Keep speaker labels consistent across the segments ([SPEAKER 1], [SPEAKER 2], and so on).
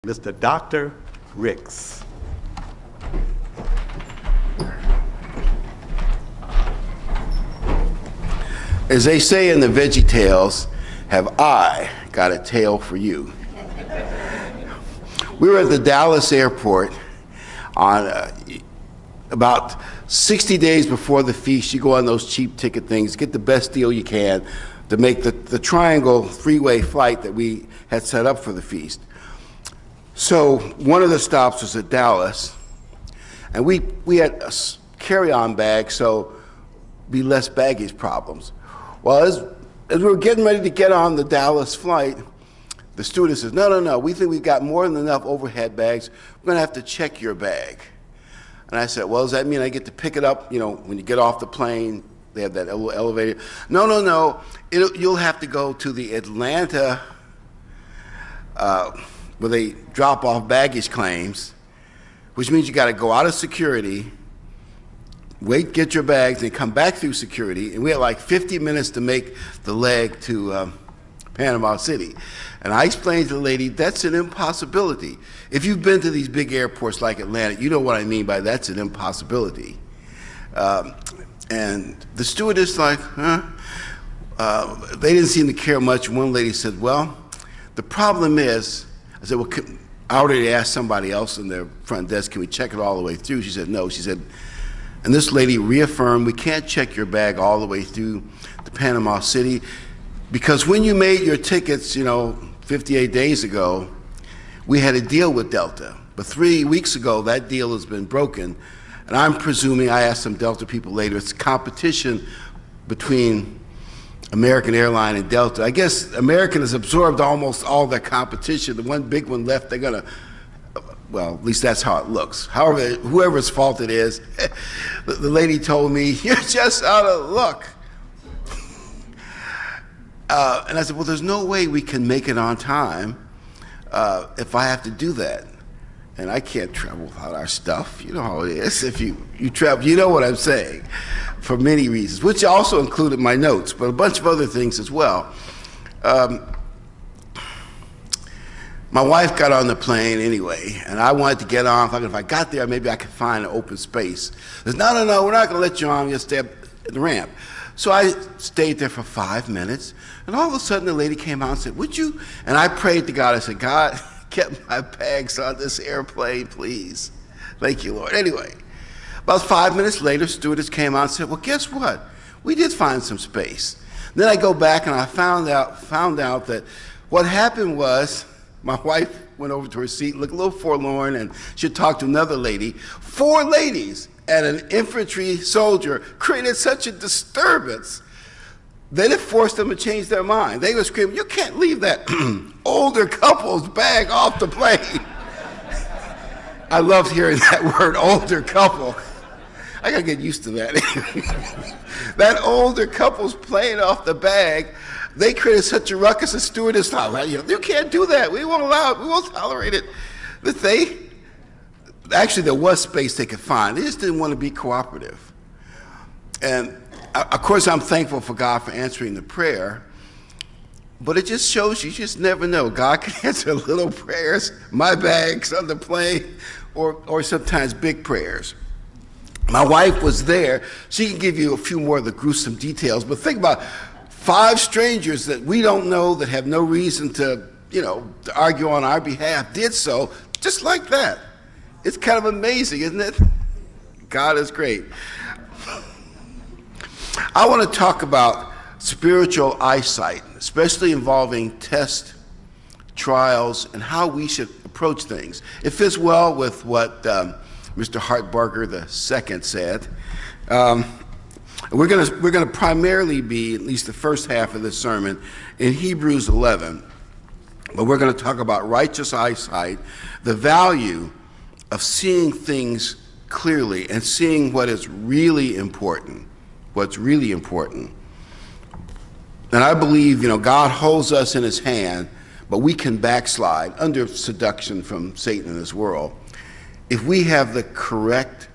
[SPEAKER 1] Mr. Dr. Ricks.
[SPEAKER 2] As they say in the Veggie Tales, have I got a tale for you? We were at the Dallas airport on about 60 days before the feast. You go on those cheap ticket things, get the best deal you can to make the Triangle three-way flight that we had set up for the feast. So one of the stops was at Dallas, and we had a carry-on bag, so be less baggage problems. Well, as we were getting ready to get on the Dallas flight, the stewardess says, no, we think we've got more than enough overhead bags. We're going to have to check your bag. And I said, well, does that mean I get to pick it up, when you get off the plane? They have that little elevator. No. You'll have to go to the Atlanta, where they drop off baggage claims, which means you got to go out of security, wait, get your bags, and come back through security. And we had like 50 minutes to make the leg to Panama City. And I explained to the lady, that's an impossibility. If you've been to these big airports like Atlanta, you know what I mean by that's an impossibility. And the stewardess like, they didn't seem to care much. One lady said, well, the problem is, I said, well, I already asked somebody else in the front desk, can we check it all the way through? She said, no. She said, and this lady reaffirmed, we can't check your bag all the way through to Panama City because when you made your tickets, 58 days ago, we had a deal with Delta. But 3 weeks ago, that deal has been broken. And I'm presuming, I asked some Delta people later, it's competition between American Airline and Delta. I guess American has absorbed almost all their competition. The one big one left, they're gonna, well, at least that's how it looks. However, whoever's fault it is, the lady told me, you're just out of luck. And I said, well, there's no way we can make it on time if I have to do that. And I can't travel without our stuff. You know how it is. If you travel, you know what I'm saying, for many reasons, which also included my notes, but a bunch of other things as well. My wife got on the plane anyway, and I wanted to get on. Thinking if I got there, maybe I could find an open space. She said, no, we're not going to let you on. You'll stay up at the ramp. So I stayed there for 5 minutes, and all of a sudden the lady came out and said, would you? And I prayed to God. I said, God, get my bags on this airplane, please. Thank you, Lord. Anyway, about 5 minutes later, stewardess came out and said, well, guess what? We did find some space. Then I go back and I found out that what happened was my wife went over to her seat, looked a little forlorn, and she talked to another lady. 4 ladies and an infantry soldier created such a disturbance that it forced them to change their mind. They were screaming, you can't leave that older couple's bag off the plane. I loved hearing that word, older couple. I gotta get used to that. That older couple's playing off the bag. They created such a ruckus, the stewardess thought, you can't do that. We won't allow it. We won't tolerate it. Actually, there was space they could find. They just didn't want to be cooperative. And of course, I'm thankful for God for answering the prayer, but it just shows you just never know. God can answer little prayers, my bags on the plane, or sometimes big prayers. My wife was there. She can give you a few more of the gruesome details, but think about 5 strangers that we don't know, that have no reason to argue on our behalf, did so just like that. It's kind of amazing, isn't it? God is great. I want to talk about spiritual eyesight, especially involving tests, trials, and how we should approach things. It fits well with what Mr. Hartbarger II said. We're going to primarily be, at least the first half of this sermon, in Hebrews 11. But we're going to talk about righteous eyesight, the value of seeing things clearly and seeing what is really important, what's really important. And I believe, God holds us in his hand, but we can backslide under seduction from Satan and his world. If we have the correct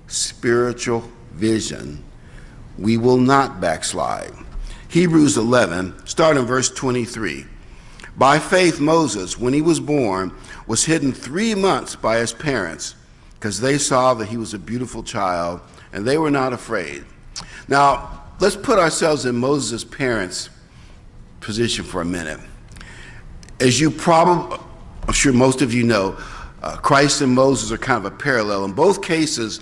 [SPEAKER 2] spiritual vision, we will not backslide. Hebrews 11, start in verse 23. By faith, Moses, when he was born, was hidden 3 months by his parents because they saw that he was a beautiful child and they were not afraid. Now, let's put ourselves in Moses' parents' position for a minute. As you probably, I'm sure most of you know, Christ and Moses are kind of a parallel. In both cases,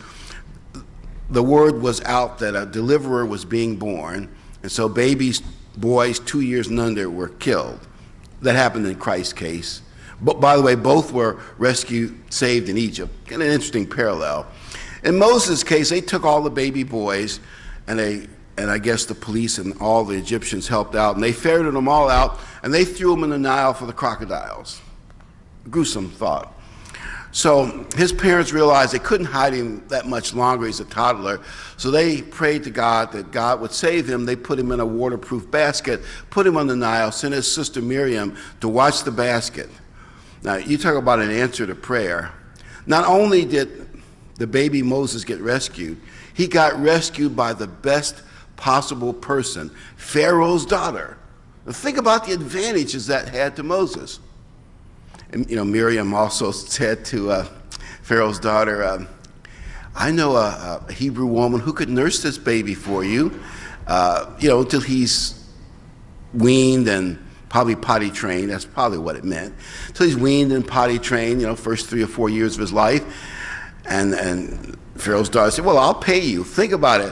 [SPEAKER 2] the word was out that a deliverer was being born, and so babies, boys 2 years and under were killed. That happened in Christ's case. But by the way, both were rescued, saved in Egypt. An interesting parallel. In Moses' case, they took all the baby boys, and I guess the police and all the Egyptians helped out, and they ferreted them all out, and they threw them in the Nile for the crocodiles. Gruesome thought. So his parents realized they couldn't hide him that much longer. He's a toddler. So they prayed to God that God would save him. They put him in a waterproof basket, put him on the Nile, sent his sister Miriam to watch the basket. Now, you talk about an answer to prayer. Not only did the baby Moses get rescued, he got rescued by the best possible person, Pharaoh's daughter. Now, think about the advantages that had to Moses. And, Miriam also said to Pharaoh's daughter, I know a Hebrew woman who could nurse this baby for you, until he's weaned and probably potty trained. That's probably what it meant. Until he's weaned and potty trained, first 3 or 4 years of his life. And Pharaoh's daughter said, well, I'll pay you. Think about it.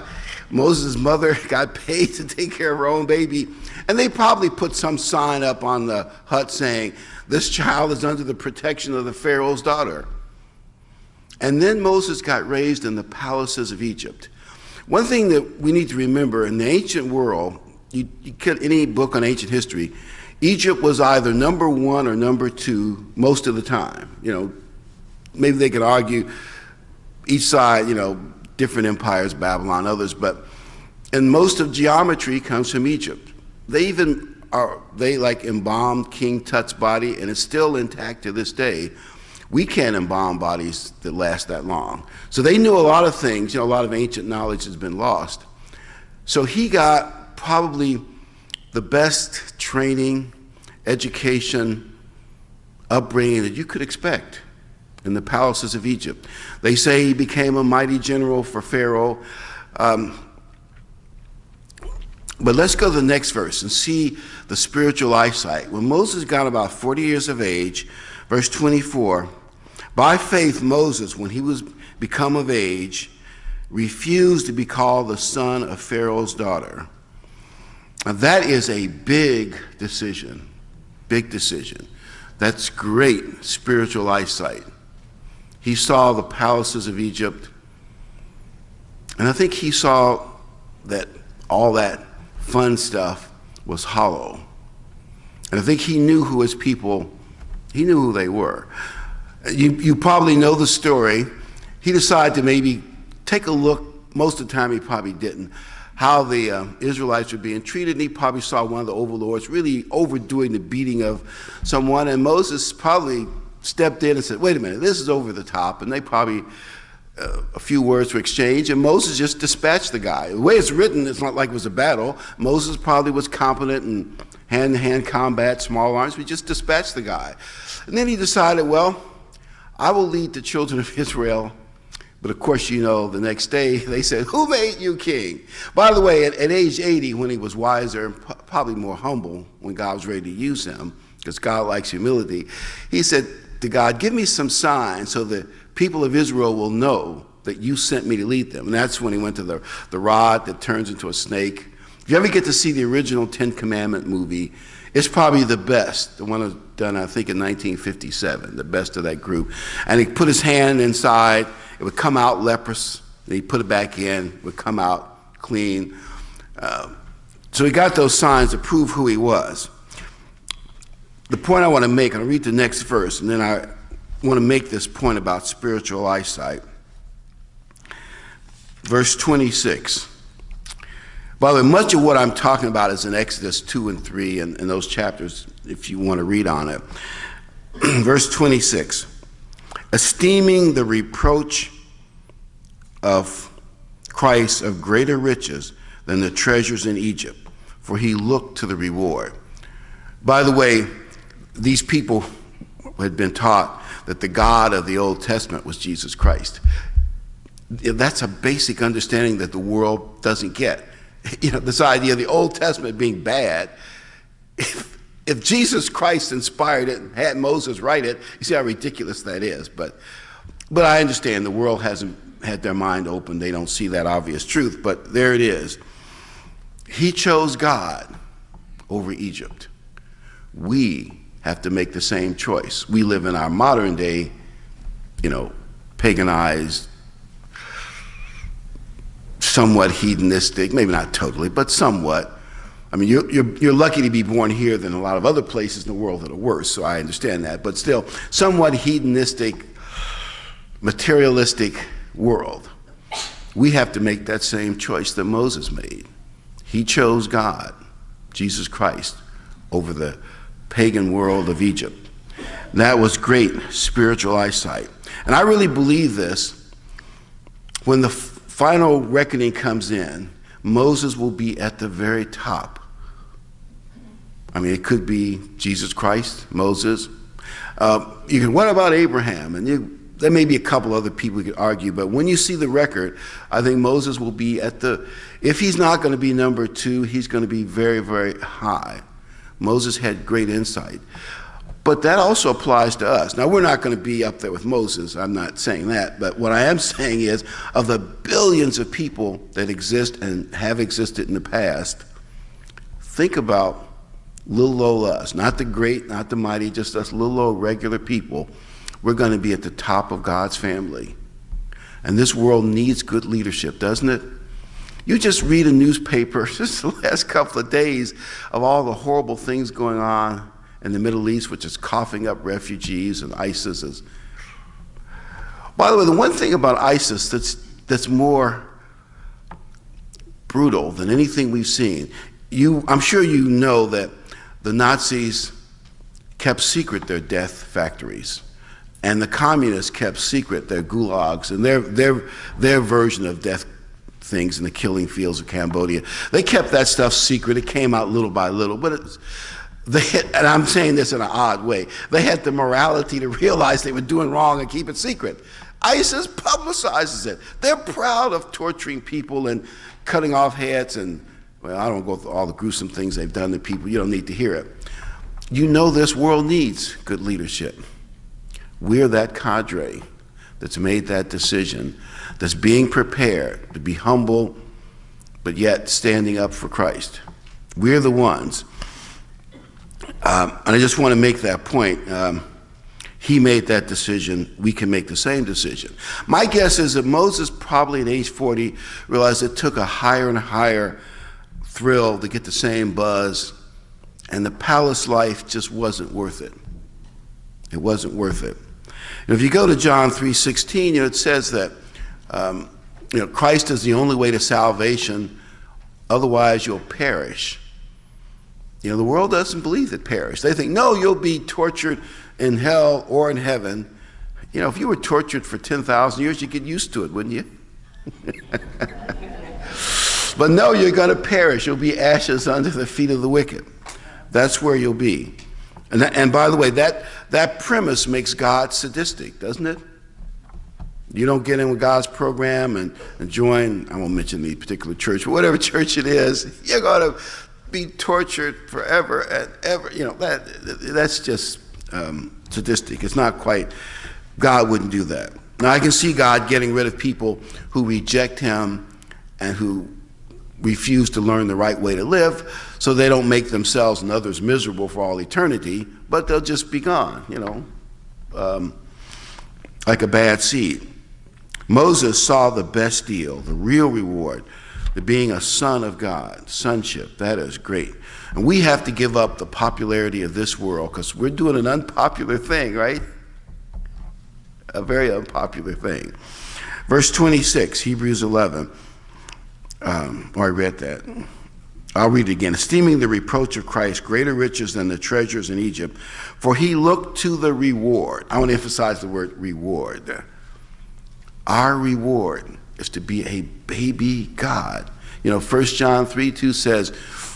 [SPEAKER 2] Moses' mother got paid to take care of her own baby. And they probably put some sign up on the hut saying, this child is under the protection of the Pharaoh's daughter. And then Moses got raised in the palaces of Egypt. One thing that we need to remember, in the ancient world, you get any book on ancient history, Egypt was either number 1 or number 2 most of the time. Maybe they could argue each side, different empires, Babylon, others, but and most of geometry comes from Egypt. They embalmed King Tut's body, and it's still intact to this day. We can't embalm bodies that last that long. So they knew a lot of things. A lot of ancient knowledge has been lost. So he got probably the best training, education, upbringing that you could expect in the palaces of Egypt. They say he became a mighty general for Pharaoh. But let's go to the next verse and see the spiritual eyesight. When Moses got about 40 years of age, verse 24, by faith Moses, when he was become of age, refused to be called the son of Pharaoh's daughter. Now that is a big decision, big decision. That's great spiritual eyesight. He saw the palaces of Egypt, and I think he saw that all that fun stuff was hollow. And I think he knew who his people, he knew who they were. You probably know the story. He decided to maybe take a look, most of the time he probably didn't, how the Israelites were being treated, and he probably saw one of the overlords really overdoing the beating of someone, and Moses probably stepped in and said, wait a minute, this is over the top, and they probably a few words were exchanged, and Moses just dispatched the guy. The way it's written, it's not like it was a battle. Moses probably was competent in hand-to-hand combat, small arms. We just dispatched the guy. And then he decided, well, I will lead the children of Israel. But of course, the next day they said, who made you king? By the way, at age 80, when he was wiser and probably more humble, when God was ready to use him, because God likes humility, he said to God, give me some signs so the people of Israel will know that you sent me to lead them. And that's when he went to the rod that turns into a snake. If you ever get to see the original 10 Commandment movie, it's probably the best, the one that was done, I think, in 1957, the best of that group. And he put his hand inside, it would come out leprous, and he put it back in, it would come out clean. So he got those signs to prove who he was. The point I want to make, I'll read the next verse, and then I want to make this point about spiritual eyesight. Verse 26. By the way, much of what I'm talking about is in Exodus 2 and 3 and those chapters, if you want to read on it. Verse 26. Esteeming the reproach of Christ of greater riches than the treasures in Egypt, for he looked to the reward. By the way, these people had been taught that the God of the Old Testament was Jesus Christ. That's a basic understanding that the world doesn't get. This idea of the Old Testament being bad, if Jesus Christ inspired it and had Moses write it, you see how ridiculous that is. But I understand the world hasn't had their mind open. They don't see that obvious truth, but there it is. He chose God over Egypt. We have to make the same choice. We live in our modern day, paganized, somewhat hedonistic, maybe not totally, but somewhat. I mean, you're lucky to be born here than a lot of other places in the world that are worse, so I understand that. But still, somewhat hedonistic, materialistic world. We have to make that same choice that Moses made. He chose God, Jesus Christ, over the pagan world of Egypt. That was great spiritual eyesight. And I really believe this. When the final reckoning comes in, Moses will be at the very top. I mean, it could be Jesus Christ, Moses. What about Abraham? And there may be a couple other people who could argue, but when you see the record, I think Moses will be if he's not going to be number 2, he's going to be very, very high. Moses had great insight. But that also applies to us. Now, we're not going to be up there with Moses. I'm not saying that. But what I am saying is, of the billions of people that exist and have existed in the past, think about little old us. Not the great, not the mighty, just us little old regular people. We're going to be at the top of God's family. And this world needs good leadership, doesn't it? You just read a newspaper just the last couple of days of all the horrible things going on in the Middle East, which is coughing up refugees, and ISIS is. By the way, the one thing about ISIS that's more brutal than anything we've seen, I'm sure you know that the Nazis kept secret their death factories, and the communists kept secret their gulags and their version of death things in the killing fields of Cambodia. They kept that stuff secret. It came out little by little, but and I'm saying this in an odd way, they had the morality to realize they were doing wrong and keep it secret. ISIS publicizes it. They're proud of torturing people and cutting off heads, and, well, I don't go through all the gruesome things they've done to people. You don't need to hear it. You know this world needs good leadership. We're that cadre that's made that decision, that's being prepared to be humble, but yet standing up for Christ. We're the ones. And I just want to make that point. He made that decision. We can make the same decision. My guess is that Moses, probably at age 40, realized it took a higher and higher thrill to get the same buzz, and the palace life just wasn't worth it. It wasn't worth it. And if you go to John 3:16, it says that Christ is the only way to salvation, otherwise you'll perish. The world doesn't believe that perish. They think, no, you'll be tortured in hell or in heaven. If you were tortured for 10,000 years, you'd get used to it, wouldn't you? But no, you're going to perish. You'll be ashes under the feet of the wicked. That's where you'll be. And by the way, that premise makes God sadistic, doesn't it? You don't get in with God's program and join, I won't mention the particular church, but whatever church it is, you're going to be tortured forever and ever. That's just sadistic. It's not quite, God wouldn't do that. Now, I can see God getting rid of people who reject him and who refuse to learn the right way to live, so they don't make themselves and others miserable for all eternity, but they'll just be gone, like a bad seed. Moses saw the best deal, the real reward, the being a son of God, sonship. That is great. And we have to give up the popularity of this world, because we're doing an unpopular thing, right? A very unpopular thing. Verse 26, Hebrews 11. I read that. I'll read it again. Esteeming the reproach of Christ greater riches than the treasures in Egypt, for he looked to the reward. I want to emphasize the word reward. Our reward is to be a baby God. 1 John 3:2 says,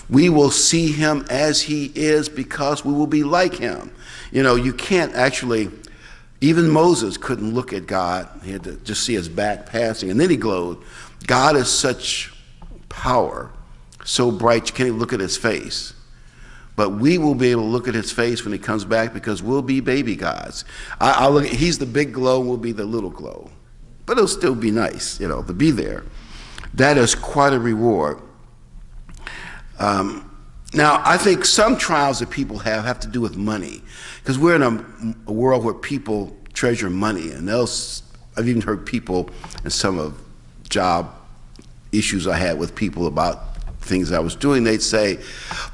[SPEAKER 2] we will see him as he is because we will be like him. You can't actually, Even Moses couldn't look at God. He had to just see his back passing, and then he glowed. God is such power, so bright you can't even look at his face. But we will be able to look at his face when he comes back because we'll be baby gods. I'll look at, he's the big glow, we'll be the little glow. But it'll still be nice, to be there. That is quite a reward. Now, I think some trials that people have to do with money, because we're in a world where people treasure money, and I've even heard people in some of job issues I had with people about things I was doing, they'd say,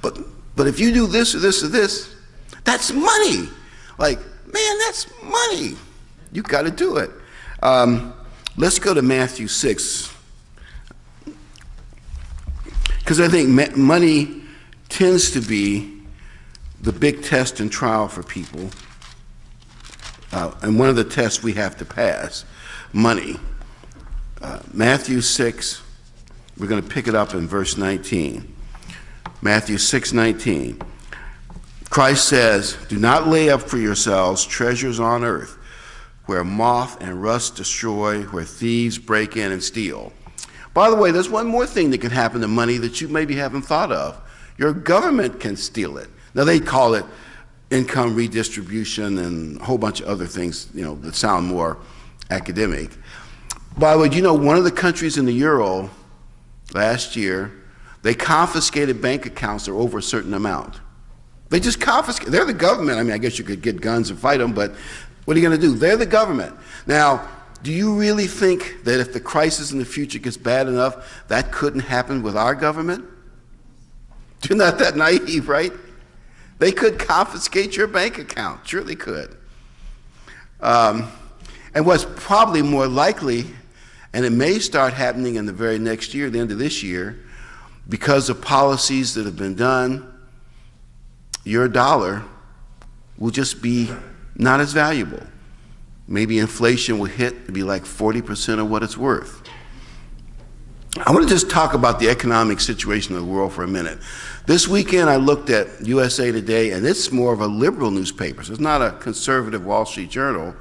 [SPEAKER 2] but if you do this or this or this, that's money. Like, man, that's money. You got to do it. Let's go to Matthew 6. Because I think money tends to be the big test and trial for people. And one of the tests we have to pass, money. Matthew 6, we're going to pick it up in verse 19. Matthew 6:19. Christ says, "Do not lay up for yourselves treasures on earth, where moth and rust destroy, where thieves break in and steal." By the way, there's one more thing that can happen to money that you maybe haven't thought of. Your government can steal it. Now, they call it income redistribution and a whole bunch of other things, that sound more academic. By the way, one of the countries in the Euro last year, they confiscated bank accounts that are over a certain amount. They just confiscate. They're the government. I guess you could get guns and fight them, but what are you going to do? They're the government. Now, do you really think that if the crisis in the future gets bad enough, that couldn't happen with our government? You're not that naive, right? They could confiscate your bank account. Sure they could. And what's probably more likely, and it may start happening in the very next year, the end of this year, because of policies that have been done, your dollar will just be not as valuable. Maybe inflation will hit to be like 40% of what it's worth. I want to just talk about the economic situation of the world for a minute. This weekend I looked at USA Today, and it's more of a liberal newspaper, so it's not a conservative Wall Street Journal.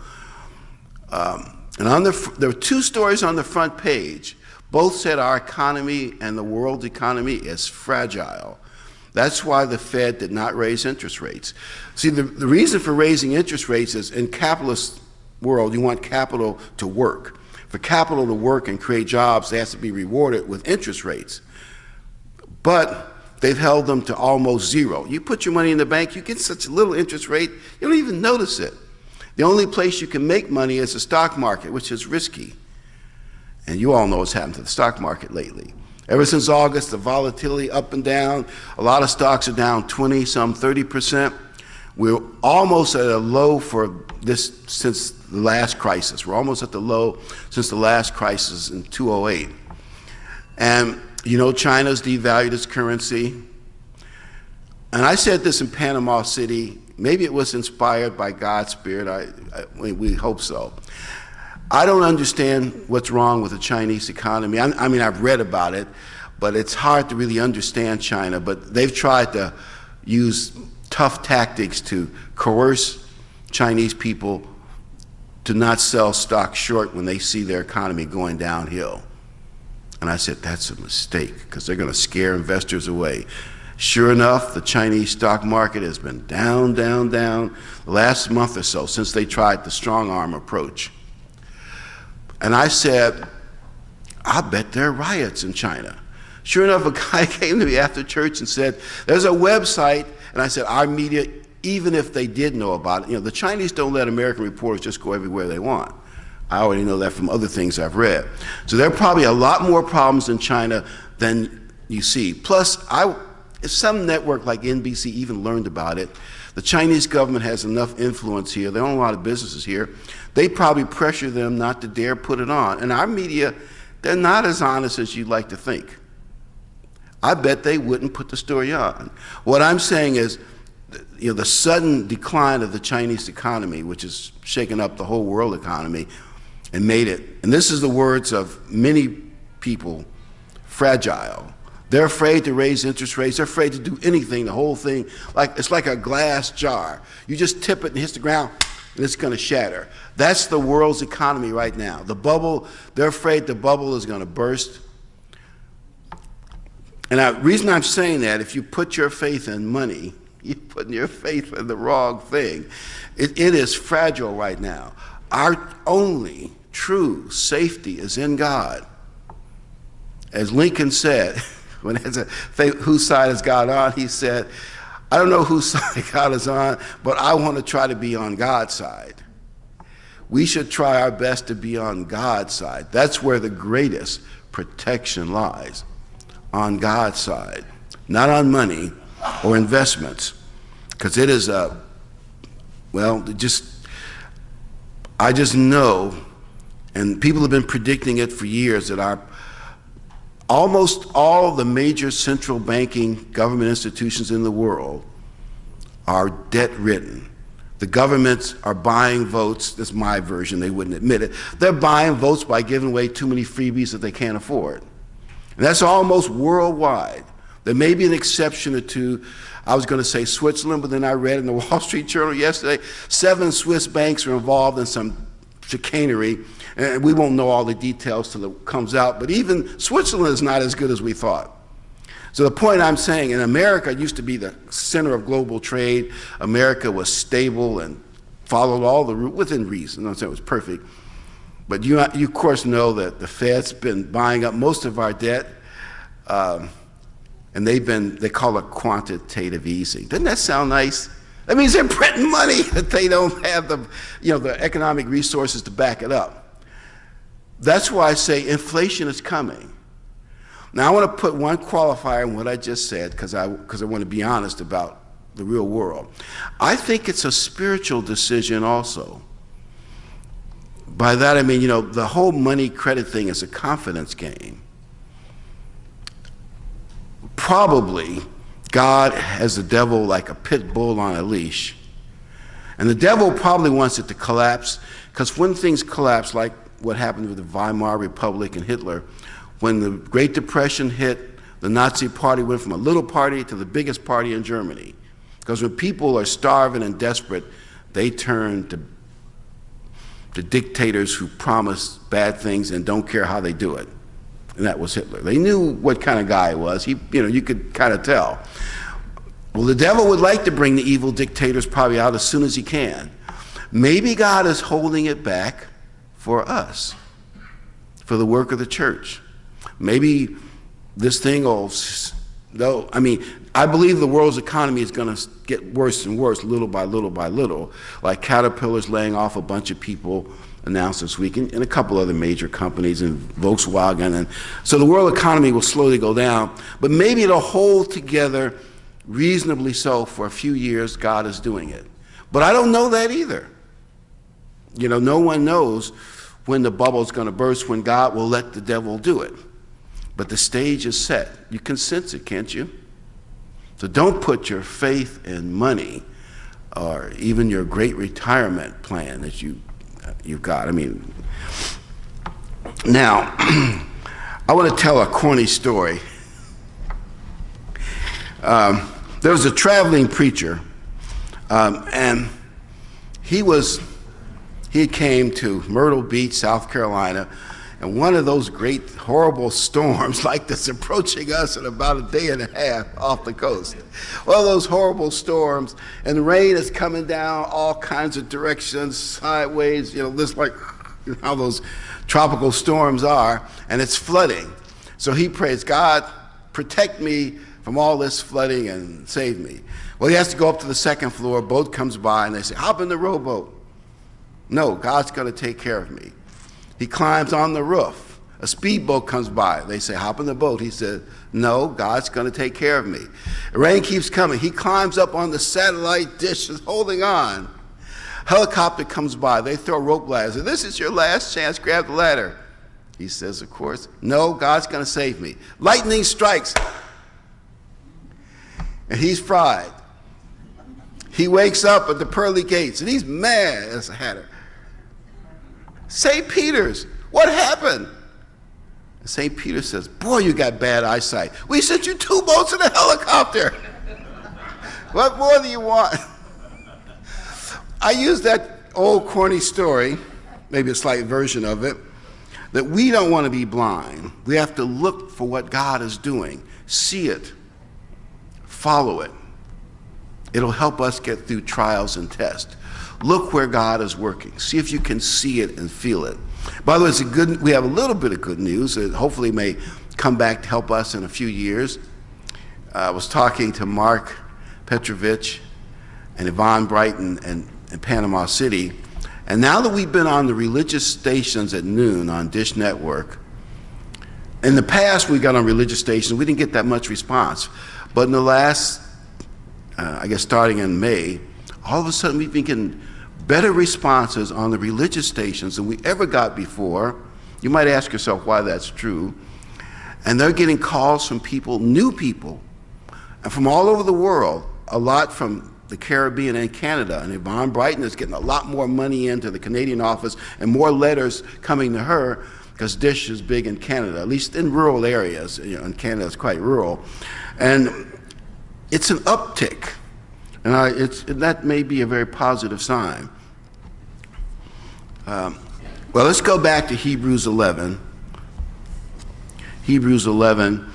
[SPEAKER 2] And there were two stories on the front page. Both said our economy and the world's economy is fragile. That's why the Fed did not raise interest rates. See, the reason for raising interest rates is in capitalist world, you want capital to work. For capital to work and create jobs, it has to be rewarded with interest rates. But they've held them to almost zero. You put your money in the bank, you get such a little interest rate, you don't even notice it. The only place you can make money is the stock market, which is risky. And you all know what's happened to the stock market lately. Ever since August, the volatility up and down, a lot of stocks are down 20, some 30%. We're almost at a low for this since the last crisis. We're almost at the low since the last crisis in 2008. And China's devalued its currency. And I said this in Panama City. Maybe it was inspired by God's Spirit. We hope so. I don't understand what's wrong with the Chinese economy. I've read about it, but it's hard to really understand China. But they've tried to use tough tactics to coerce Chinese people to not sell stock short when they see their economy going downhill. And I said, that's a mistake, because they're going to scare investors away. Sure enough, the Chinese stock market has been down, down, down the last month or so since they tried the strong arm approach. And I said, I bet there are riots in China. Sure enough, a guy came to me after church and said, there's a website. And I said, our media, even if they did know about it, the Chinese don't let American reporters just go everywhere they want. I already know that from other things I've read. So there are probably a lot more problems in China than you see. Plus, if some network like NBC even learned about it, the Chinese government has enough influence here. They own a lot of businesses here. They probably pressure them not to dare put it on. And our media, they're not as honest as you'd like to think. I bet they wouldn't put the story on. What I'm saying is, the sudden decline of the Chinese economy, which has shaken up the whole world economy and made it, and this is the words of many people, fragile. They're afraid to raise interest rates. They're afraid to do anything, the whole thing. It's like a glass jar. You just tip it and it hits the ground, and it's going to shatter. That's the world's economy right now. The bubble, they're afraid the bubble is going to burst. And the reason I'm saying that, if you put your faith in money, you're putting your faith in the wrong thing. It is fragile right now. Our only true safety is in God. As Lincoln said, when it's whose side is God on, he said, I don't know whose side God is on, but I want to try to be on God's side. We should try our best to be on God's side. That's where the greatest protection lies, on God's side, not on money or investments, because it is I just know, and people have been predicting it for years, that almost all the major central banking government institutions in the world are debt-ridden. The governments are buying votes. That's my version. They wouldn't admit it. They're buying votes by giving away too many freebies that they can't afford. And that's almost worldwide. There may be an exception or two. I was going to say Switzerland, but then I read in the Wall Street Journal yesterday, 7 Swiss banks are involved in some chicanery, and we won't know all the details till it comes out, but even Switzerland is not as good as we thought. So the point I'm saying, in America, it used to be the center of global trade. America was stable and followed all the rules within reason. I'm not saying it was perfect, but you of course know that the Fed's been buying up most of our debt, and they call it quantitative easing. Doesn't that sound nice? That means they're printing money that they don't have the economic resources to back it up. That's why I say inflation is coming. Now I want to put one qualifier in what I just said, because I want to be honest about the real world. I think it's a spiritual decision also. By that I mean, the whole money credit thing is a confidence game. Probably God has the devil like a pit bull on a leash. And the devil probably wants it to collapse, because when things collapse, like what happened with the Weimar Republic and Hitler, when the Great Depression hit, the Nazi Party went from a little party to the biggest party in Germany. Because when people are starving and desperate, they turn to dictators who promise bad things and don't care how they do it. And that was Hitler. They knew what kind of guy he was. You could kind of tell. Well, the devil would like to bring the evil dictators probably out as soon as he can. Maybe God is holding it back for us, for the work of the church. Maybe this thing I believe the world's economy is going to get worse and worse, little by little by little, like Caterpillar's laying off a bunch of people, announced this week, and a couple other major companies, and Volkswagen. And so the world economy will slowly go down, but maybe it'll hold together reasonably so for a few years. God is doing it. But I don't know that either. No one knows when the bubble is going to burst, when God will let the devil do it. But the stage is set. You can sense it, can't you? So don't put your faith in money or even your great retirement plan that you've got. Now, I want to tell a corny story. There was a traveling preacher, and he came to Myrtle Beach, South Carolina, and one of those great, horrible storms like this approaching us in about a day and a half off the coast. One of those horrible storms, and the rain is coming down all kinds of directions, sideways, just like how those tropical storms are, and it's flooding. So he prays, God, protect me from all this flooding and save me. Well, he has to go up to the second floor. A boat comes by, and they say, hop in the rowboat. No, God's going to take care of me. He climbs on the roof. A speedboat comes by. They say, hop in the boat. He said, no, God's going to take care of me. The rain keeps coming. He climbs up on the satellite dish, holding on. Helicopter comes by. They throw rope ladders. This is your last chance. Grab the ladder. He says, of course, no, God's going to save me. Lightning strikes. And he's fried. He wakes up at the pearly gates, and he's mad as a hatter. St. Peter's, what happened? St. Peter says, boy, you got bad eyesight. We sent you 2 boats and a helicopter. What more do you want? I use that old corny story, maybe a slight version of it, that we don't want to be blind. We have to look for what God is doing, see it, follow it. It'll help us get through trials and tests. Look where God is working. See if you can see it and feel it. By the way, we have a little bit of good news that hopefully may come back to help us in a few years. I was talking to Mark Petrovich and Yvonne Brighton in Panama City, and now that we've been on the religious stations at noon on Dish Network, in the past we got on religious stations, we didn't get that much response, but in the last, I guess starting in May, all of a sudden we've been getting better responses on the religious stations than we ever got before. You might ask yourself why that's true. And they're getting calls from people, new people, and from all over the world, a lot from the Caribbean and Canada. And Yvonne Brighton is getting a lot more money into the Canadian office and more letters coming to her because Dish is big in Canada, at least in rural areas. And Canada is quite rural. And it's an uptick. And that may be a very positive sign. Well, let's go back to Hebrews 11. Hebrews 11.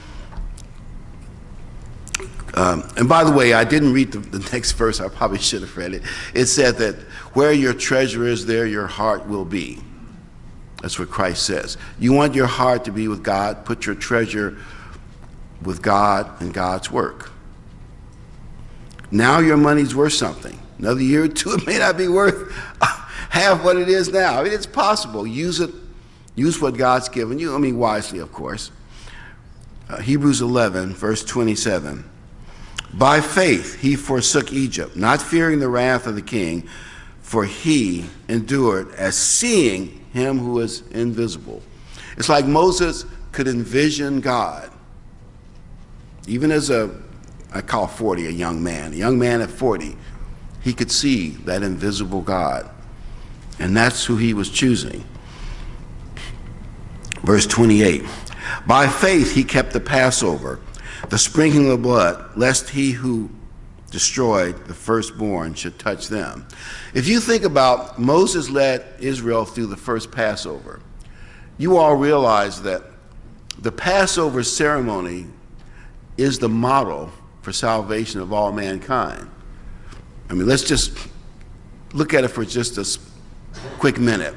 [SPEAKER 2] And by the way, I didn't read the next verse. I probably should have read it. It said that where your treasure is, there your heart will be. That's what Christ says. You want your heart to be with God, put your treasure with God and God's work. Now your money's worth something. Another year or two, it may not be worth half what it is now. I mean, it's possible. Use it. Use what God's given you. I mean, wisely, of course. Hebrews 11, verse 27. By faith he forsook Egypt, not fearing the wrath of the king, for he endured as seeing him who is invisible. It's like Moses could envision God. Even as I call 40 a young man at 40, he could see that invisible God. And that's who he was choosing. Verse 28, by faith he kept the Passover, the sprinkling of blood, lest he who destroyed the firstborn should touch them. If you think about Moses led Israel through the first Passover, you all realize that the Passover ceremony is the model for salvation of all mankind. I mean, let's just look at it for just a quick minute.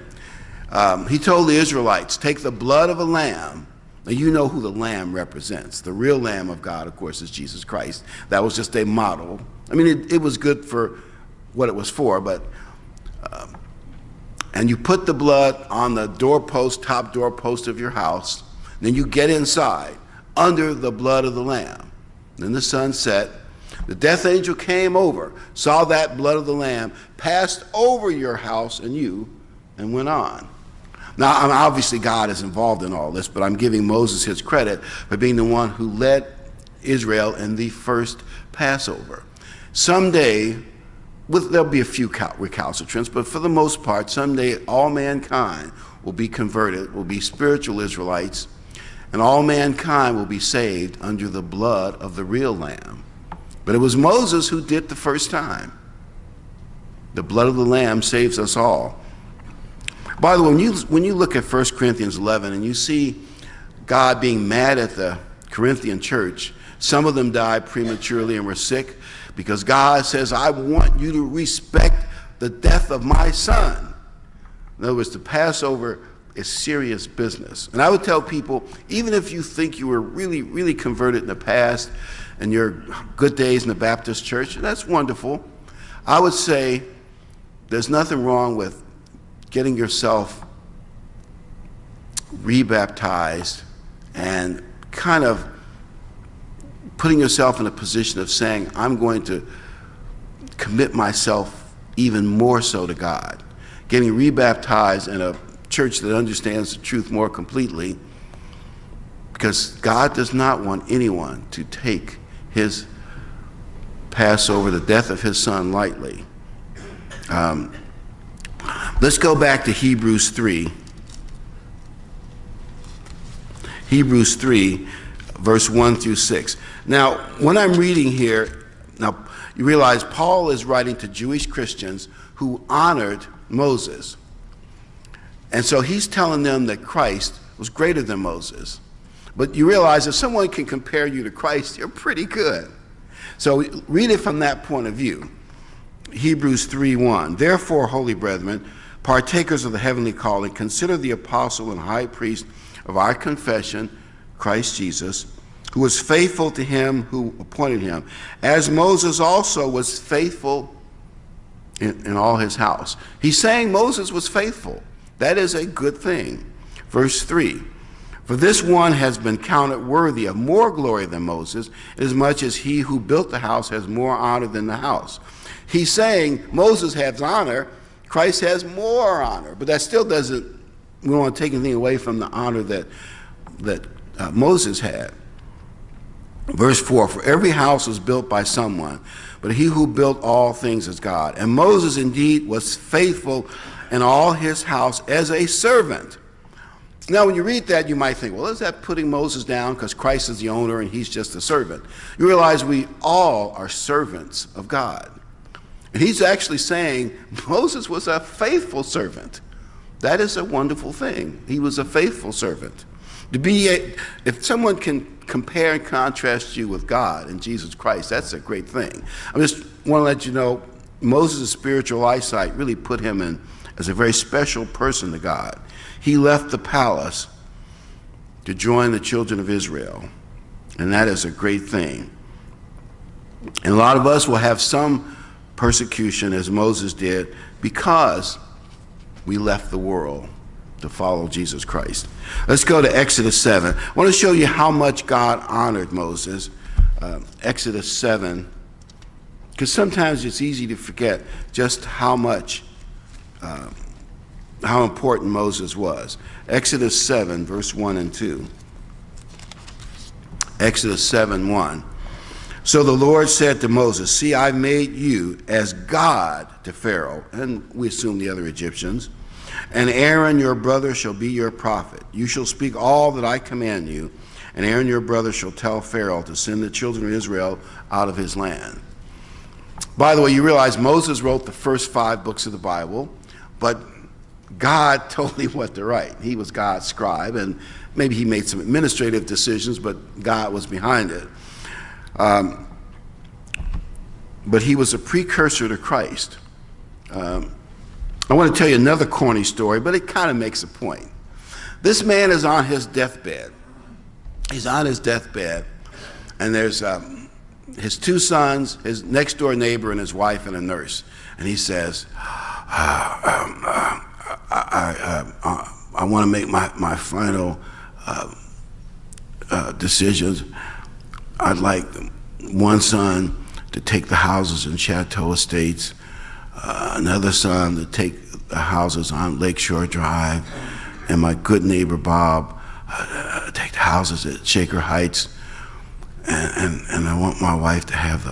[SPEAKER 2] He told the Israelites, take the blood of a lamb. Now you know who the lamb represents. The real Lamb of God, of course, is Jesus Christ. That was just a model. I mean, it was good for what it was for, but and you put the blood on the doorpost, top doorpost of your house. Then you get inside under the blood of the lamb. Then the sun set. The death angel came over, saw that blood of the lamb, passed over your house and you, and went on. Now, obviously God is involved in all this, but I'm giving Moses his credit for being the one who led Israel in the first Passover. Someday, there'll be a few recalcitrants, but for the most part, someday all mankind will be converted, will be spiritual Israelites, and all mankind will be saved under the blood of the real Lamb. But it was Moses who did the first time. The blood of the Lamb saves us all. By the way, when you look at 1 Corinthians 11 and you see God being mad at the Corinthian church, some of them died prematurely and were sick because God says, I want you to respect the death of my son. In other words, the Passover is serious business. And I would tell people, even if you think you were really, really converted in the past and your good days in the Baptist church, that's wonderful. I would say there's nothing wrong with getting yourself rebaptized and kind of putting yourself in a position of saying, I'm going to commit myself even more so to God. Getting rebaptized in a church that understands the truth more completely, because God does not want anyone to take his Passover, the death of his son, lightly. Let's go back to Hebrews 3. Hebrews 3, verse 1 through 6. Now, when I'm reading here, now you realize Paul is writing to Jewish Christians who honored Moses. And so he's telling them that Christ was greater than Moses. But you realize if someone can compare you to Christ, you're pretty good. So read it from that point of view. Hebrews 3:1. Therefore, holy brethren, partakers of the heavenly calling, consider the apostle and high priest of our confession, Christ Jesus, who was faithful to him who appointed him, as Moses also was faithful in all his house. He's saying Moses was faithful. That is a good thing. Verse 3. For this one has been counted worthy of more glory than Moses, inasmuch as he who built the house has more honor than the house. He's saying Moses has honor, Christ has more honor, but that still doesn't, we don't want to take anything away from the honor that Moses had. Verse 4, for every house was built by someone, but he who built all things is God. And Moses indeed was faithful in all his house as a servant. Now, when you read that, you might think, well, is that putting Moses down because Christ is the owner and he's just a servant? You realize we all are servants of God. And he's actually saying Moses was a faithful servant. That is a wonderful thing. He was a faithful servant. If someone can compare and contrast you with God and Jesus Christ, that's a great thing. I just want to let you know, Moses' spiritual eyesight really put him in as a very special person to God. He left the palace to join the children of Israel, and that is a great thing. And a lot of us will have some persecution, as Moses did, because we left the world to follow Jesus Christ. Let's go to Exodus 7. I want to show you how much God honored Moses. Exodus 7, because sometimes it's easy to forget just how important Moses was. Exodus 7, verse 1 and 2. Exodus 7, 1. So the Lord said to Moses, see, I made you as God to Pharaoh, and we assume the other Egyptians, and Aaron your brother shall be your prophet. You shall speak all that I command you, and Aaron your brother shall tell Pharaoh to send the children of Israel out of his land. By the way, you realize Moses wrote the first 5 books of the Bible, but God told him what to write. He was God's scribe, and maybe he made some administrative decisions, but God was behind it. But he was a precursor to Christ. I want to tell you another corny story, but it kind of makes a point. This man is on his deathbed. He's on his deathbed, and there's his 2 sons, his next door neighbor, and his wife, and a nurse. And he says, I want to make my final decisions. I'd like one son to take the houses in Chateau Estates, another son to take the houses on Lakeshore Drive, and my good neighbor Bob take the houses at Shaker Heights, and I want my wife to have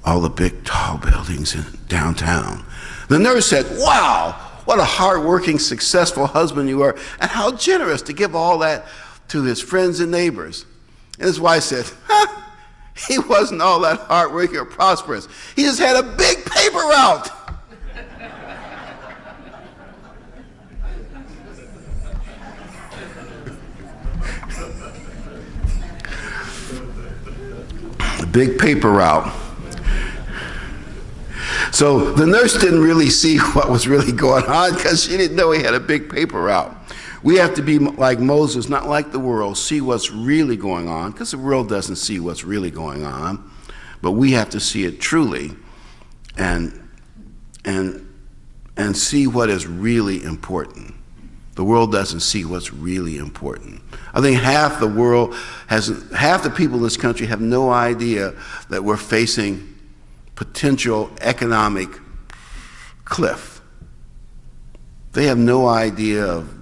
[SPEAKER 2] all the big tall buildings in downtown. The nurse said, wow, what a hardworking, successful husband you are, and how generous to give all that to his friends and neighbors. And his wife said, he wasn't all that hardworking or prosperous. He just had a big paper route. A big paper route. So the nurse didn't really see what was really going on because she didn't know he had a big paper route. We have to be like Moses, not like the world, see what's really going on, because the world doesn't see what's really going on, but we have to see it truly and see what is really important. The world doesn't see what's really important. I think half the people in this country have no idea that we're facing potential economic cliff. They have no idea of,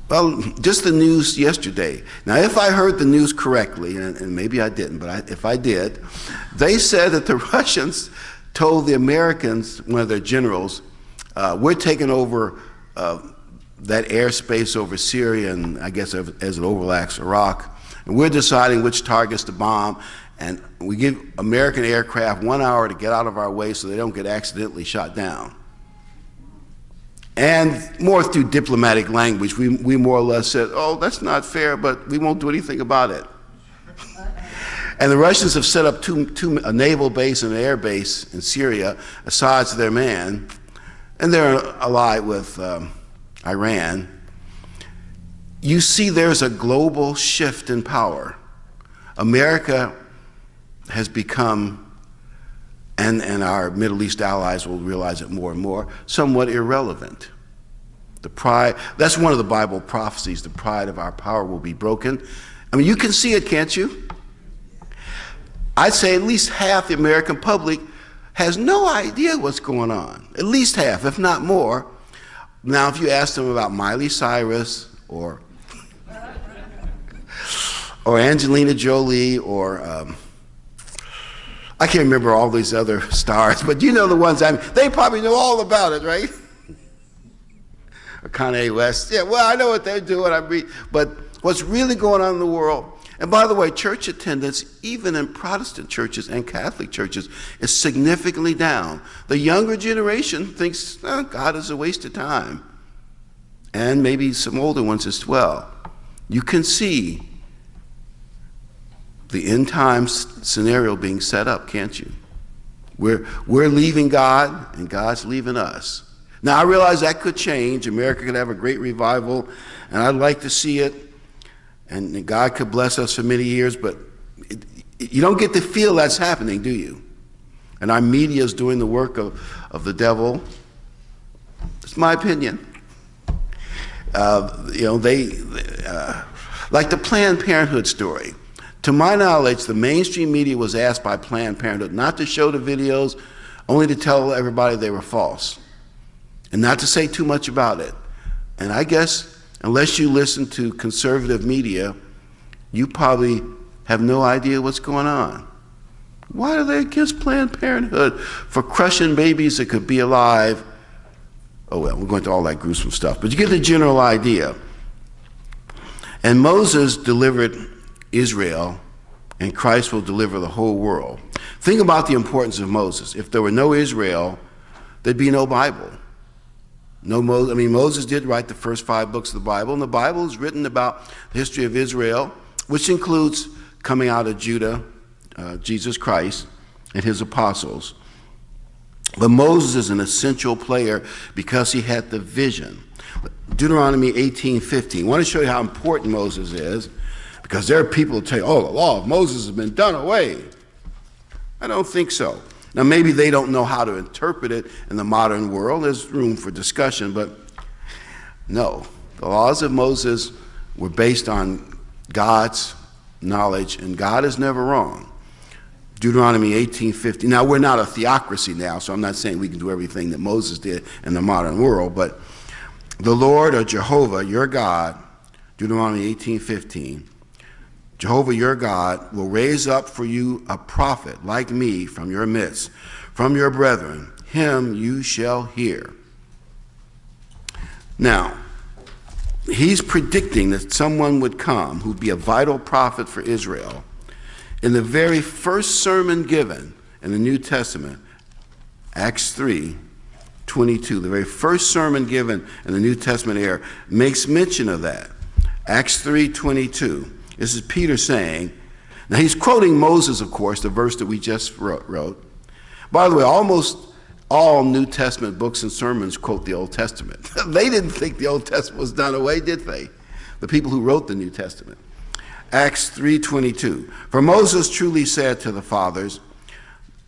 [SPEAKER 2] well, just the news yesterday. Now, if I heard the news correctly, and maybe I didn't, but if I did, they said that the Russians told the Americans, one of their generals, we're taking over that airspace over Syria, and I guess as it overlaps Iraq, and we're deciding which targets to bomb, and we give American aircraft 1 hour to get out of our way so they don't get accidentally shot down. And more through diplomatic language, we more or less said, oh, that's not fair, but we won't do anything about it. And the Russians have set up a naval base and an air base in Syria, aside to their man, and they're allied with Iran. You see there's a global shift in power. America has become, and our Middle East allies will realize it more and more, somewhat irrelevant. The pride, that's one of the Bible prophecies, the pride of our power will be broken. I mean, you can see it, can't you? I'd say at least half the American public has no idea what's going on. At least half, if not more. Now, if you ask them about Miley Cyrus or Angelina Jolie or I can't remember all these other stars, but you know the ones they probably know all about it, right? Or Kanye West. Yeah, well, I know what they're doing. But what's really going on in the world, and by the way, church attendance, even in Protestant churches and Catholic churches, is significantly down. The younger generation thinks God is a waste of time. And maybe some older ones as well. You can see the end times scenario being set up, can't you? We're leaving God, and God's leaving us. Now, I realize that could change. America could have a great revival, and I'd like to see it. And God could bless us for many years, but you don't get to feel that's happening, do you? And our media is doing the work of the devil. It's my opinion. Like the Planned Parenthood story. To my knowledge, the mainstream media was asked by Planned Parenthood not to show the videos, only to tell everybody they were false, and not to say too much about it. And I guess unless you listen to conservative media, you probably have no idea what's going on. Why are they against Planned Parenthood for crushing babies that could be alive? Oh well, we're going to all that gruesome stuff, but you get the general idea. And Moses delivered Israel, and Christ will deliver the whole world. Think about the importance of Moses. If there were no Israel, there'd be no Bible. Moses did write the first 5 books of the Bible, and the Bible is written about the history of Israel, which includes coming out of Judah, Jesus Christ, and his apostles. But Moses is an essential player because he had the vision. Deuteronomy 18:15. I want to show you how important Moses is, because there are people who tell you, oh, the law of Moses has been done away. I don't think so. Now, maybe they don't know how to interpret it in the modern world. There's room for discussion, but no. The laws of Moses were based on God's knowledge, and God is never wrong. Deuteronomy 18:50. Now, we're not a theocracy now, so I'm not saying we can do everything that Moses did in the modern world, but the Lord, or Jehovah, your God, Deuteronomy 18:15, Jehovah your God will raise up for you a prophet like me from your midst, from your brethren. Him you shall hear. Now, he's predicting that someone would come who'd be a vital prophet for Israel. In the very first sermon given in the New Testament, Acts 3:22, the very first sermon given in the New Testament era makes mention of that. Acts 3:22. This is Peter saying, now he's quoting Moses, of course, the verse that we just wrote. By the way, almost all New Testament books and sermons quote the Old Testament. They didn't think the Old Testament was done away, did they? The people who wrote the New Testament. Acts 3:22. For Moses truly said to the fathers,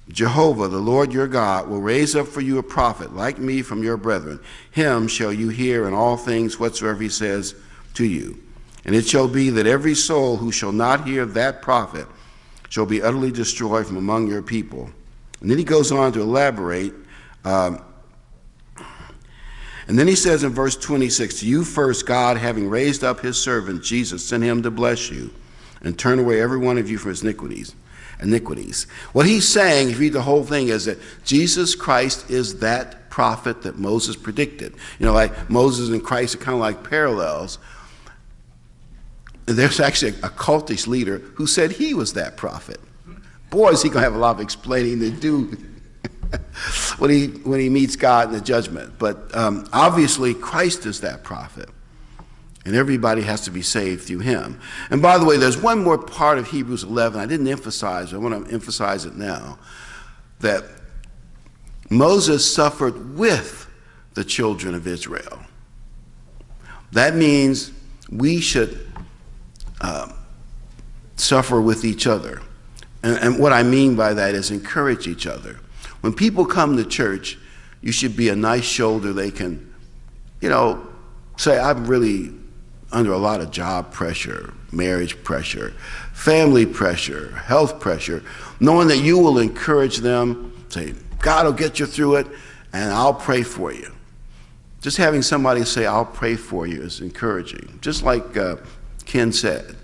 [SPEAKER 2] Jehovah, the Lord your God, will raise up for you a prophet like me from your brethren. Him shall you hear in all things whatsoever he says to you. And it shall be that every soul who shall not hear that prophet shall be utterly destroyed from among your people. And then he goes on to elaborate. And then he says in verse 26, to you first God, having raised up his servant Jesus, sent him to bless you and turn away every one of you from his iniquities. What he's saying, if you read the whole thing, is that Jesus Christ is that prophet that Moses predicted. You know, like Moses and Christ are kind of like parallels. There's actually a cultist leader who said he was that prophet. Boy, is he going to have a lot of explaining to do. when he meets God in the judgment. But obviously, Christ is that prophet. And everybody has to be saved through him. And by the way, there's one more part of Hebrews 11 I didn't emphasize. I want to emphasize it now. That Moses suffered with the children of Israel. That means we should suffer with each other. And what I mean by that is encourage each other. When people come to church, you should be a nice shoulder they can, say, I'm really under a lot of job pressure, marriage pressure, family pressure, health pressure, knowing that you will encourage them, say, God will get you through it, and I'll pray for you. Just having somebody say, I'll pray for you is encouraging. Just like Ken said,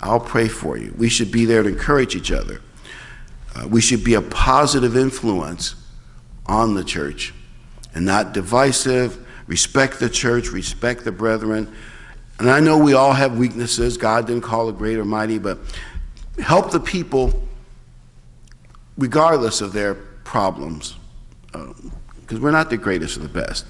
[SPEAKER 2] I'll pray for you. We should be there to encourage each other. We should be a positive influence on the church and not divisive. Respect the church, respect the brethren. And I know we all have weaknesses. God didn't call it great or mighty, but help the people regardless of their problems, because we're not the greatest or the best.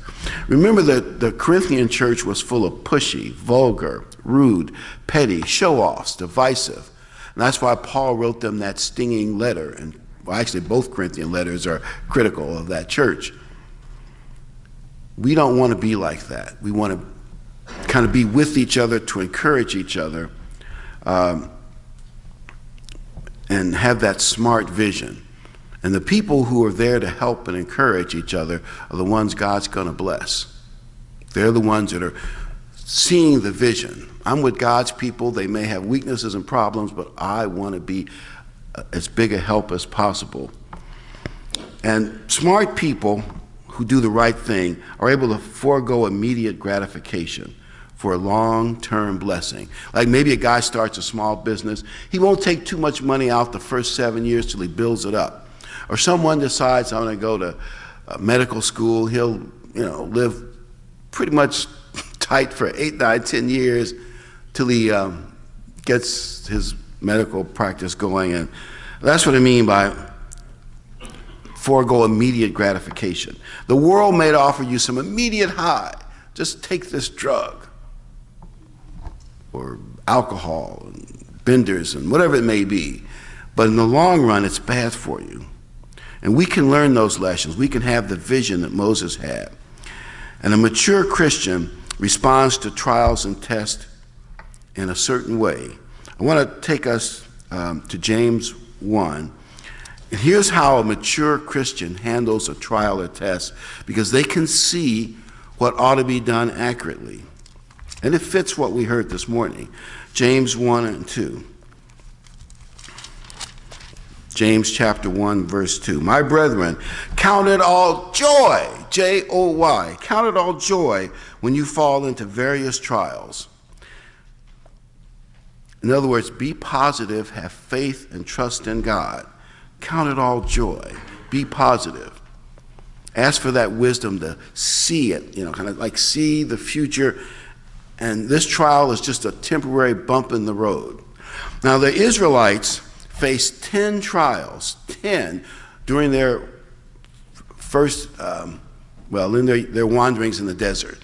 [SPEAKER 2] Remember that the Corinthian church was full of pushy, vulgar, rude, petty, show-offs, divisive. And that's why Paul wrote them that stinging letter. And well, actually, both Corinthian letters are critical of that church. We don't want to be like that. We want to kind of be with each other to encourage each other and have that smart vision. And the people who are there to help and encourage each other are the ones God's going to bless. They're the ones that are seeing the vision. I'm with God's people. They may have weaknesses and problems, but I want to be as big a help as possible. And smart people who do the right thing are able to forego immediate gratification for a long-term blessing. Like maybe a guy starts a small business. He won't take too much money out the first 7 years till he builds it up. Or someone decides, I'm going to go to medical school. He'll, live pretty much tight for 8, 9, 10 years till he gets his medical practice going. And that's what I mean by forego immediate gratification. The world may offer you some immediate high. Just take this drug or alcohol and benders and whatever it may be. But in the long run, it's bad for you. And we can learn those lessons. We can have the vision that Moses had. And a mature Christian responds to trials and tests in a certain way. I want to take us to James 1. And here's how a mature Christian handles a trial or test, because they can see what ought to be done accurately. And it fits what we heard this morning. James 1 and 2. James chapter 1, verse 2. My brethren, count it all joy, J-O-Y. Count it all joy when you fall into various trials. In other words, be positive, have faith, and trust in God. Count it all joy. Be positive. Ask for that wisdom to see it, kind of like see the future. And this trial is just a temporary bump in the road. Now, the Israelites faced 10 trials, 10, during their first, in their wanderings in the desert.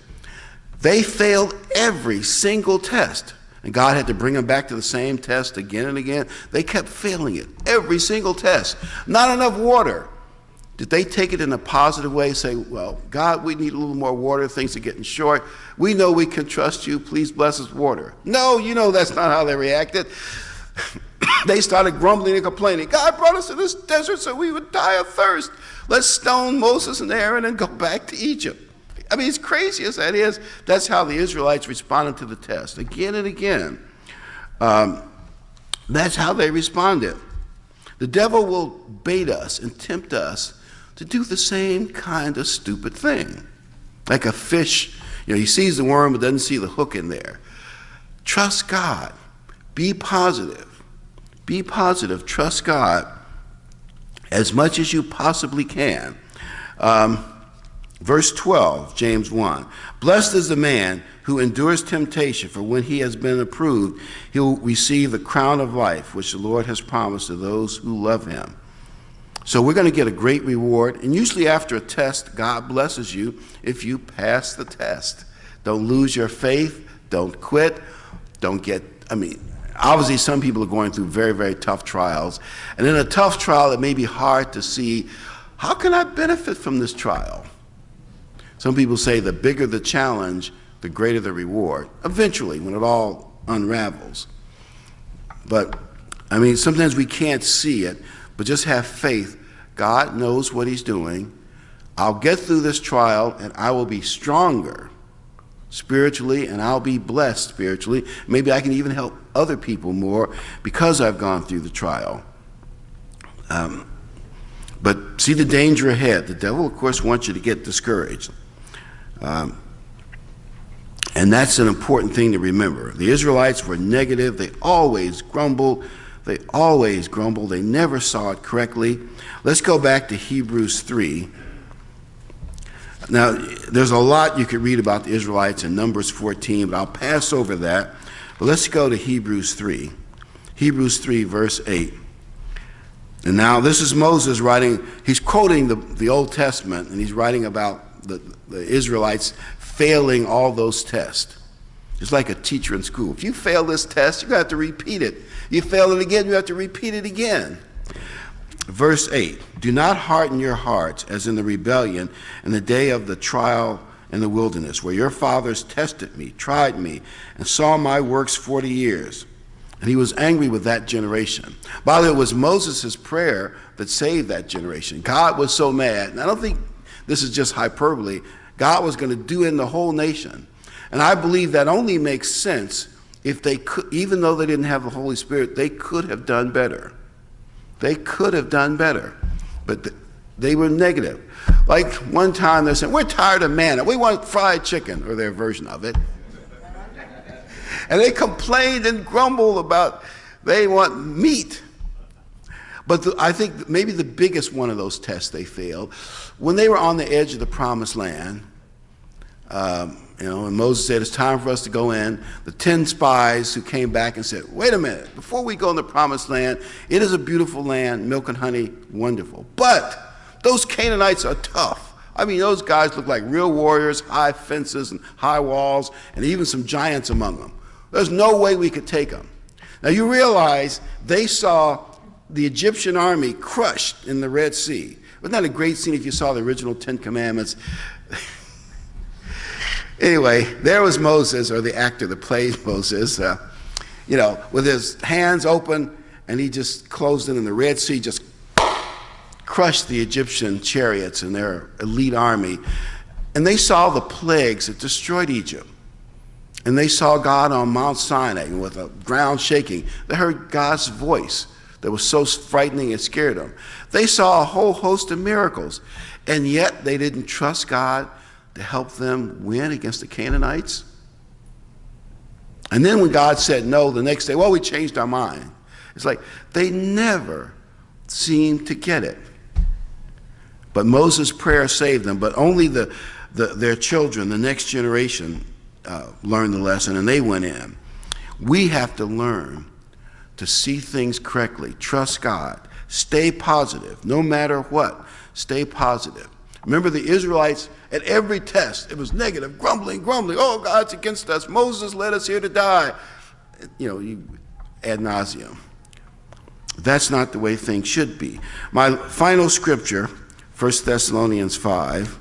[SPEAKER 2] They failed every single test. And God had to bring them back to the same test again and again. They kept failing it, every single test. Not enough water. Did they take it in a positive way, say, well, God, we need a little more water, things are getting short. We know we can trust you, please bless us with water. No, that's not how they reacted. They started grumbling and complaining. God brought us to this desert so we would die of thirst. Let's stone Moses and Aaron and go back to Egypt. I mean, as crazy as that is, that's how the Israelites responded to the test. Again and again. That's how they responded. The devil will bait us and tempt us to do the same kind of stupid thing. Like a fish, he sees the worm but doesn't see the hook in there. Trust God. Be positive. Be positive. Trust God as much as you possibly can. Verse 12, James 1. Blessed is the man who endures temptation, for when he has been approved, he'll receive the crown of life, which the Lord has promised to those who love him. So we're going to get a great reward. And usually after a test, God blesses you if you pass the test. Don't lose your faith. Don't quit. Don't get, obviously some people are going through very, very tough trials. And in a tough trial, it may be hard to see, how can I benefit from this trial? Some people say the bigger the challenge, the greater the reward, eventually, when it all unravels. But, sometimes we can't see it, but just have faith. God knows what he's doing. I'll get through this trial, and I will be stronger spiritually, and I'll be blessed spiritually. Maybe I can even help other people more because I've gone through the trial. But see the danger ahead. The devil, of course, wants you to get discouraged. And that's an important thing to remember. The Israelites were negative. They always grumbled. They never saw it correctly. Let's go back to Hebrews 3. Now, there's a lot you could read about the Israelites in Numbers 14, but I'll pass over that. But let's go to Hebrews 3. Hebrews 3, verse 8. And now this is Moses writing. He's quoting the Old Testament, and he's writing about the Israelites failing all those tests. It's like a teacher in school. If you fail this test, you have to repeat it. You fail it again, you have to repeat it again. Verse 8, do not harden your hearts as in the rebellion in the day of the trial in the wilderness, where your fathers tested me, tried me, and saw my works 40 years. And he was angry with that generation. By the way, it was Moses' prayer that saved that generation. God was so mad, and I don't think this is just hyperbole. God was going to do in the whole nation. And I believe that only makes sense if they could, even though they didn't have the Holy Spirit, they could have done better. They could have done better, but they were negative. Like one time they said, we're tired of manna. We want fried chicken, or their version of it. And they complained and grumbled about they want meat. But I think maybe the biggest one of those tests they failed, when they were on the edge of the promised land, and Moses said, it's time for us to go in. The 10 spies who came back and said, wait a minute, before we go in the promised land, it is a beautiful land, milk and honey, wonderful. But those Canaanites are tough. Those guys look like real warriors, high fences and high walls, and even some giants among them. There's no way we could take them. Now you realize they saw the Egyptian army crushed in the Red Sea. Wasn't that a great scene if you saw the original 10 Commandments? Anyway, there was Moses, or the actor that played Moses, with his hands open, and he just closed in, and the Red Sea just crushed the Egyptian chariots and their elite army. And they saw the plagues that destroyed Egypt. And they saw God on Mount Sinai with the ground shaking. They heard God's voice that was so frightening it scared them. They saw a whole host of miracles, and yet they didn't trust God to help them win against the Canaanites. And then when God said no the next day, well, we changed our mind. It's like they never seemed to get it. But Moses' prayer saved them, but only their children, the next generation, learned the lesson, and they went in. We have to learn to see things correctly, trust God, stay positive, no matter what, stay positive. Remember the Israelites, at every test, it was negative, grumbling. Oh, God's against us. Moses led us here to die. Ad nauseum. That's not the way things should be. My final scripture, 1 Thessalonians 5.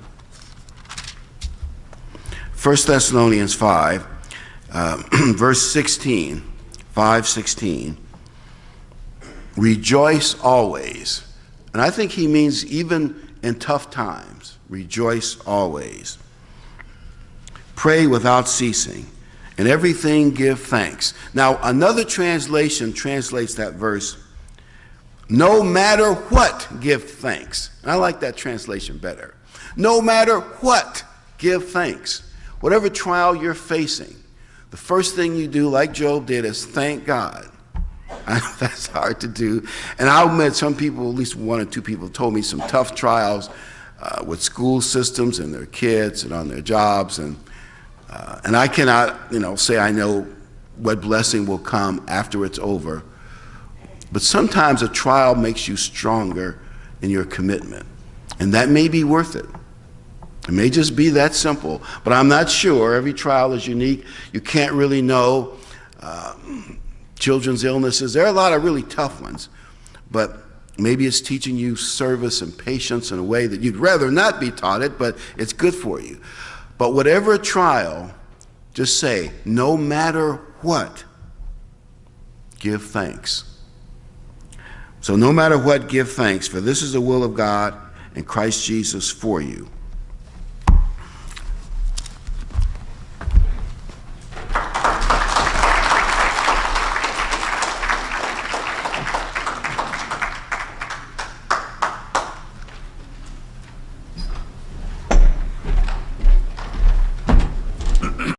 [SPEAKER 2] 1 Thessalonians 5, verse 16, 5:16. Rejoice always. And I think he means even in tough times, rejoice always. Pray without ceasing. In everything give thanks. Now, another translation translates that verse, no matter what, give thanks. And I like that translation better. No matter what, give thanks. Whatever trial you're facing, the first thing you do, like Job did, is thank God. I know that's hard to do. And I'll admit some people, at least one or two people, told me some tough trials with school systems and their kids and on their jobs. And I cannot, say I know what blessing will come after it's over. But sometimes a trial makes you stronger in your commitment. And that may be worth it. It may just be that simple, but I'm not sure. Every trial is unique. You can't really know. Children's illnesses, there are a lot of really tough ones, but maybe it's teaching you service and patience in a way that you'd rather not be taught it, but it's good for you. But whatever trial, just say, no matter what, give thanks. So no matter what, give thanks, for this is the will of God in Christ Jesus for you.